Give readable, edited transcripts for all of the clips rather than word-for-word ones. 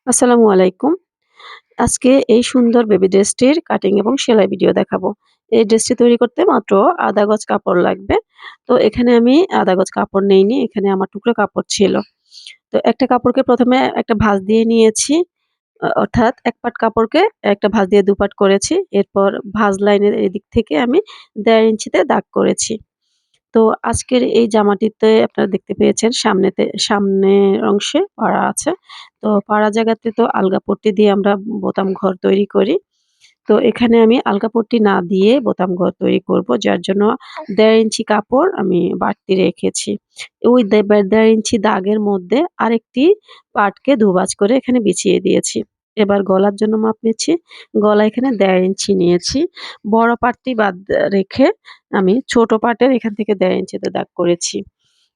আসসালামু আলাইকুম। আজকে এই সুন্দর বেবি ড্রেসটির কাটিং এবং সেলাই ভিডিও দেখাবো। এই ড্রেসটি তৈরি করতে মাত্র ১/২ গজ কাপড় লাগবে। তো এখানে আমি ১/২ গজ কাপড় নেইনি, এখানে আমার টুকরো কাপড় ছিল। তো একটা কাপড়কে ১ম এ একটা ভাঁজ দিয়ে নিয়েছি। অর্থাৎ ১ পাট কাপড়কে একটা ভাঁজ দিয়ে ২ পাট করেছি। এরপর ভাঁজ লাইনের এদিক থেকে আমি ১.৫ ইঞ্চিতে দাগ করেছি। তো আজকের এই জামাটিতে আপনারা দেখতে পেয়েছেন সামনের অংশে পাড়া আছে। তো পাড়া জায়গাতে তো আলগা পট্টি দিয়ে আমরা বোতাম ঘর তৈরি করি। তো এখানে আমি আলগা পট্টি না দিয়ে বোতাম ঘর তৈরি করব। যার জন্য ১.৫ ইঞ্চি কাপড় আমি বাড়তি রেখেছি। ওই ১.৫ ইঞ্চি দাগের মধ্যে আরেকটি পাটকে ২ ভাঁজ করে এখানে বিছিয়ে দিয়েছি। এবার গলার জন্য মাপ নিচ্ছি। গলা এখানে ১.৫ ইঞ্চি নিয়েছি। বড় পাটটি বাদ রেখে আমি ছোট পাটের এখান থেকে ১.৫ ইঞ্চিতে দাগ করেছি।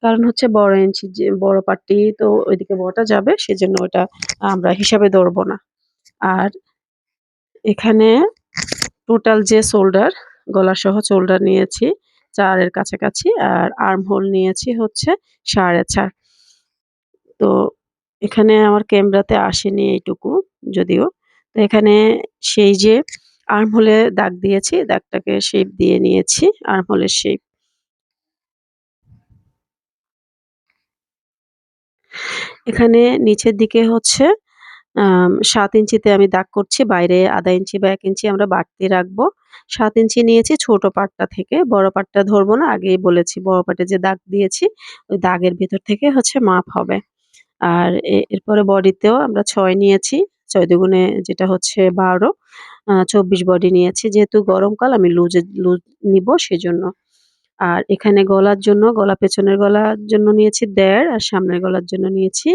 কারণ হচ্ছে বড় পাটটি তো ওইদিকে বটা যাবে, সেজন্য ওটা আমরা হিসাবে ধরব না। আর এখানে টোটাল যে গলাসহ শোল্ডার নিয়েছি ৪ এর কাছাকাছি। আর আর্ম হোল নিয়েছি হচ্ছে ৪.৫। তো এখানে আমার ক্যামেরাতে আসেনি এইটুকু যদিও। তো এখানে সেই যে আর্ম হোলে দাগ দিয়েছি, দাগটাকে শেপ দিয়ে নিয়েছি, আর্ম হোলের শেপ। এখানে নিচের দিকে হচ্ছে ৭ ইঞ্চিতে আমি দাগ করছি। বাইরে ১/২ ইঞ্চি বা ১ ইঞ্চি আমরা বাড়তি রাখবো। ৭ ইঞ্চি নিয়েছি ছোট পাটটা থেকে। বড় পাটটা ধরবো না, আগেই বলেছি। বড় পাটে যে দাগ দিয়েছি, ওই দাগের ভেতর থেকে হচ্ছে মাপ হবে। আর এরপরে বডিতেও আমরা ৬ নিয়েছি। ৬ দুগুণে যেটা হচ্ছে ১২, ২৪ বডি নিয়েছি। যেহেতু গরমকাল আমি লুজ নিবো সেজন্য। আর এখানে পেছনের গলার জন্য নিয়েছি ১.৫ আর সামনের গলার জন্য নিয়েছি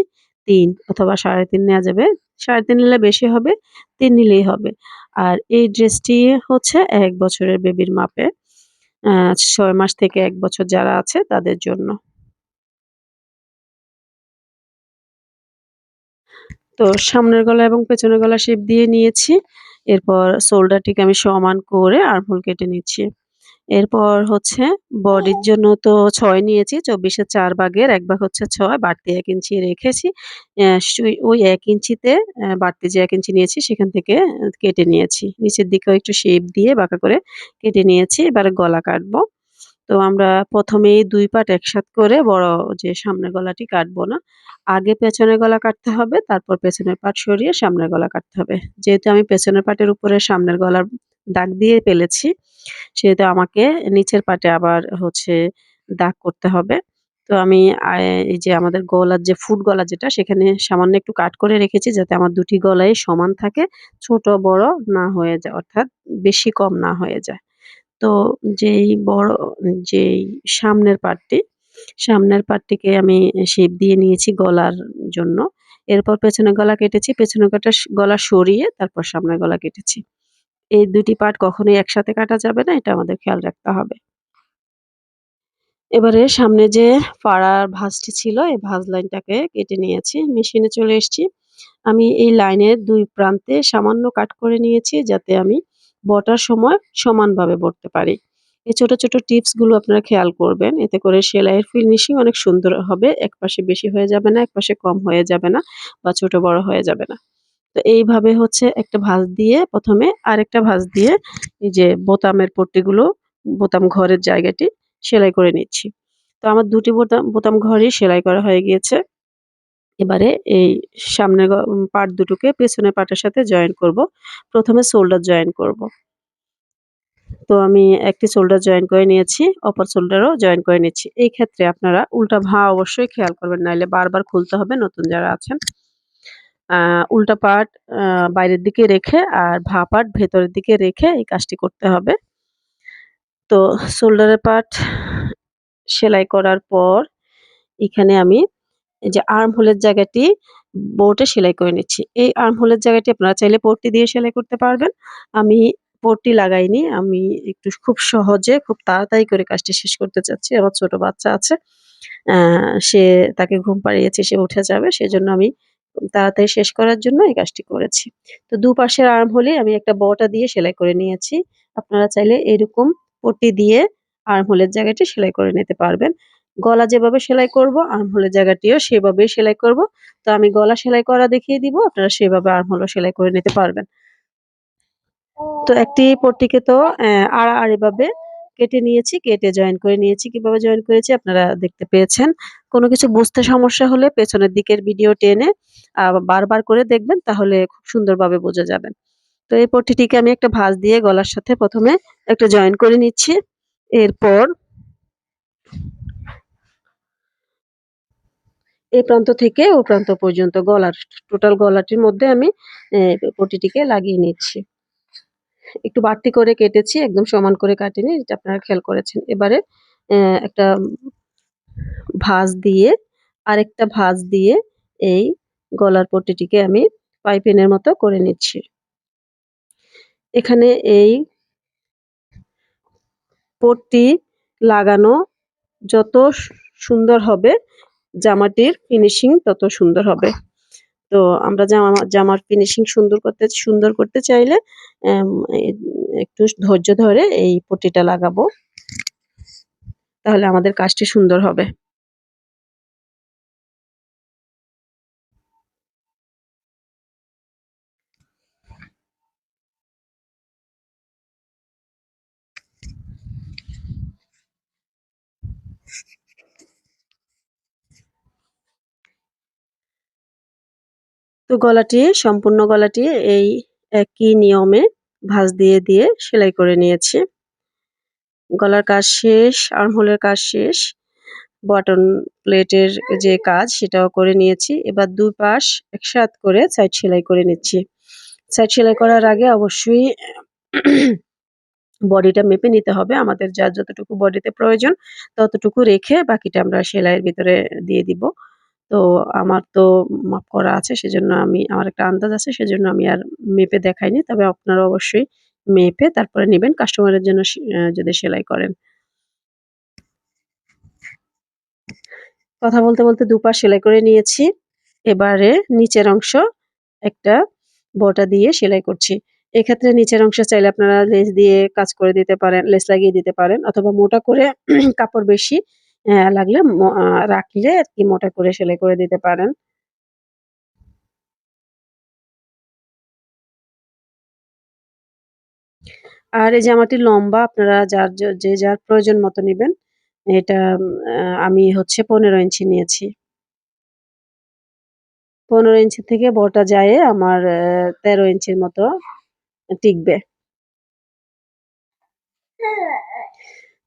৩ অথবা ৩.৫ নেয়া যাবে। ৩.৫ নিলে বেশি হবে, ৩ নিলেই হবে। আর এই ড্রেসটি হচ্ছে ১ বছরের বেবির মাপে। ৬ মাস থেকে ১ বছর যারা আছে তাদের জন্য। তো সামনের গলা এবং পেছনের গলা শেপ দিয়ে নিয়েছি। এরপর শোল্ডারটিকে আমি সমান করে আর্মহোল কেটে নিচ্ছি। এরপর হচ্ছে বডির জন্য তো ৬ নিয়েছি। ২৪ এর ৪ ভাগের ১ ভাগ হচ্ছে ৬, বাড়তি ১ ইঞ্চি রেখেছি। ওই ১ ইঞ্চিতে বাড়তি যে ১ ইঞ্চি নিয়েছি সেখান থেকে কেটে নিয়েছি। নিচের দিকেও একটু শেপ দিয়ে বাঁকা করে কেটে নিয়েছি। এবারে গলা কাটবো। তো আমরা ১ম এই ২ পাট একসাথ করে বড় যে সামনের গলাটি কাটবো না। আগে পেছনের গলা কাটতে হবে, তারপর পেছনের পাট সরিয়ে সামনের গলা কাটতে হবে। যেহেতু আমি পেছনের পাটের উপরে সামনের গলার দাগ দিয়ে ফেলেছি, সেহেতু আমাকে নিচের পাটে আবার হচ্ছে দাগ করতে হবে। তো আমি এই যে আমাদের গলার যে ফুট গলা যেটা, সেখানে সামান্য একটু কাট করে রেখেছি যাতে আমার ২ টি গলাই সমান থাকে, ছোট বড় না হয়ে যায়, অর্থাৎ বেশি কম না হয়ে যায়। তো যেই বড় যেই সামনের সামনের পার্টটিকে আমি শেপ দিয়ে নিয়েছি গলার জন্য। এরপর পেছনের গলা কেটেছি। পেছনের গলা সরিয়ে তারপর সামনের গলা কেটেছি। এই ২ টি পার্ট কখনোই একসাথে কাটা যাবে না। এটা আমাদের খেয়াল রাখতে হবে। এবারে সামনে যে ফাড়ার ভাঁজটি ছিল, এই ভাঁজ লাইনটাকে কেটে নিয়েছি। মেশিনে চলে এসছি। আমি এই লাইনের ২ প্রান্তে সামান্য কাট করে নিয়েছি যাতে আমি বটার সময় সমানভাবে বটতে পারি। এই ছোট, ছোট টিপস গুলো আপনারা খেয়াল করবেন। এতে করে সেলাইয়ের ফিনিশিং অনেক সুন্দর হবে। একপাশে বেশি হয়ে যাবে না, একপাশে কম হয়ে যাবে না বা ছোট বড় হয়ে যাবে না। তো এইভাবে হচ্ছে একটা ভাঁজ দিয়ে ১ম এ আরেকটা ভাঁজ দিয়ে এই যে বোতামের পট্টিগুলো, বোতাম ঘরের জায়গাটি সেলাই করে নিচ্ছি। তো আমার ২ টি বোতাম ঘরই সেলাই করা হয়ে গিয়েছে। এবারে এই সামনের পার্ট দুটোকে পেছনের পার্টের সাথে জয়েন করব। ১ম এ শোল্ডার জয়েন করব। তো আমি একটি শোল্ডার জয়েন করে নিয়েছি, অপর শোল্ডারও জয়েন করে নিচ্ছি। এই ক্ষেত্রে আপনারা উল্টা অবশ্যই খেয়াল করবেন, নাইলে বারবার খুলতে হবে নতুন যারা আছেন। আ উল্টা পার্ট আ বাইরের দিকে রেখে আর পার্ট ভেতরের দিকে রেখে এই কাজটি করতে হবে। তো শোল্ডারের পার্ট সেলাই করার পর এখানে আমি এই যে আর্ম হোলের জায়গাটি বোটে সেলাই করে নিচ্ছি। এই আর্ম হোলের জায়গাটি আপনারা চাইলে পট্টি দিয়ে সেলাই করতে পারবেন। আমি পট্টি লাগাইনি। আমি একটু খুব সহজে খুব তাড়াতাড়ি করে কাজটি শেষ করতে চাচ্ছি। আমার ছোট বাচ্চা আছে। আ সে তাকে ঘুম পাড়িয়েছি, সে উঠে যাবে। সেজন্য আমি তাড়াতাড়ি শেষ করার জন্য এই কাজটি করেছি। তো দুপাশের আর্ম হোলে আমি একটা বটা দিয়ে সেলাই করে নিয়েছি। আপনারা চাইলে এরকম পট্টি দিয়ে আর্ম হোলের জায়গাটি সেলাই করে নিতে পারবেন। গলা যেভাবে সেলাই করব আর্মহোলের জায়গাটিও সেভাবেই সেলাই করব। তো আমি গলা সেলাই করা দেখিয়ে দিব। আপনারা সেভাবে আর্মহোলও সেলাই করে নিতে পারবেন। তো একটি পট্টিকে তো আড়াআড়িভাবে কেটে নিয়েছি, কেটে জয়েন করে নিয়েছি। কিভাবে জয়েন করেছি আপনারা দেখতে পেয়েছেন। কোনো কিছু বুঝতে সমস্যা হলে পেছনের দিকের ভিডিও টেনে বারবার করে দেখবেন, তাহলে খুব সুন্দরভাবে বোঝা যাবে। তো এই পট্টিটিকে আমি একটা ভাঁজ দিয়ে গলার সাথে ১ম এ একটা জয়েন করে নিচ্ছি। এরপর এই প্রান্ত থেকে ও প্রান্ত পর্যন্ত টোটাল গলাটির মধ্যে আমি পট্টিটিকে লাগিয়ে নিচ্ছি। একটু বাড়তি করে কেটেছি, একদম সমান করে কাটিনি, এটা আপনারা খেয়াল করেছেন। এবারে একটা ভাঁজ দিয়ে আরেকটা ভাঁজ দিয়ে এই গলার পট্টিটিকে আমি পাইপিনের মতো করে নিচ্ছি। এখানে এই পট্টি লাগানো যত সুন্দর হবে, জামাটির ফিনিশিং তত সুন্দর হবে। তো আমরা জামার ফিনিশিং সুন্দর করতে চাইলে এম এ একটু ধৈর্য ধরে এই পট্টিটা লাগাবো। তাহলে আমাদের কাজটি সুন্দর হবে। তো সম্পূর্ণ গলাটি এই একই নিয়মে ভাঁজ দিয়ে সেলাই করে নিয়েছি। গলার কাজ শেষ, আর্মহোলের কাজ শেষ। বটন প্লেটের যে কাজ সেটাও করে নিয়েছি। এবার ২ পাশ একসাথ করে সাইড সেলাই করে নিচ্ছি। সাইড সেলাই করার আগে অবশ্যই বডিটা মেপে নিতে হবে। আমাদের যার যতটুকু বডিতে প্রয়োজন ততটুকু রেখে বাকিটা আমরা সেলাইয়ের ভিতরে দিয়ে দিব। তো আমার তো মাপ করা আছে, সেজন্য আমার একটা আন্দাজ আছে, সেজন্য আমি আর মেপে দেখাইনি। তবে আপনারা অবশ্যই মেপে তারপরে নিবেন কাস্টমারের জন্য যদি সেলাই করেন। কথা বলতে ২ পাশ সেলাই করে নিয়েছি। এবারে নিচের অংশ একটা বটা দিয়ে সেলাই করছি। এক্ষেত্রে নিচের অংশ চাইলে আপনারা লেস দিয়ে কাজ করে দিতে পারেন, লেস লাগিয়ে দিতে পারেন, অথবা মোটা করে কাপড় বেশি লাগলে রাখলে আরকি মোটা করে সেলাই করে দিতে পারেন। আর এই জামাটির লম্বা আপনারা যে যার প্রয়োজন মতো নিবেন। এটা আমি হচ্ছে ১৫ ইঞ্চি নিয়েছি। ১৫ ইঞ্চি থেকে বটা যায়ে আমার ১৩ ইঞ্চির মতো টিকবে।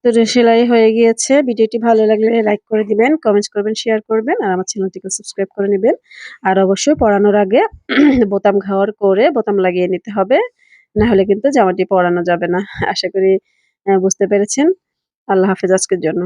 তো সেলাই হয়ে গিয়েছে। ভিডিওটি ভালো লাগলে লাইক করে দিবেন, কমেন্টস করবেন, শেয়ার করবেন আর আমার চ্যানেলটিকে সাবস্ক্রাইব করে নিবেন। আর অবশ্যই পরানোর আগে বোতাম ঘর করে বোতাম লাগিয়ে নিতে হবে। না হলে কিন্তু জামাটি পরানো যাবে না। আশা করি বুঝতে পেরেছেন। আল্লাহ হাফেজ আজকের জন্য।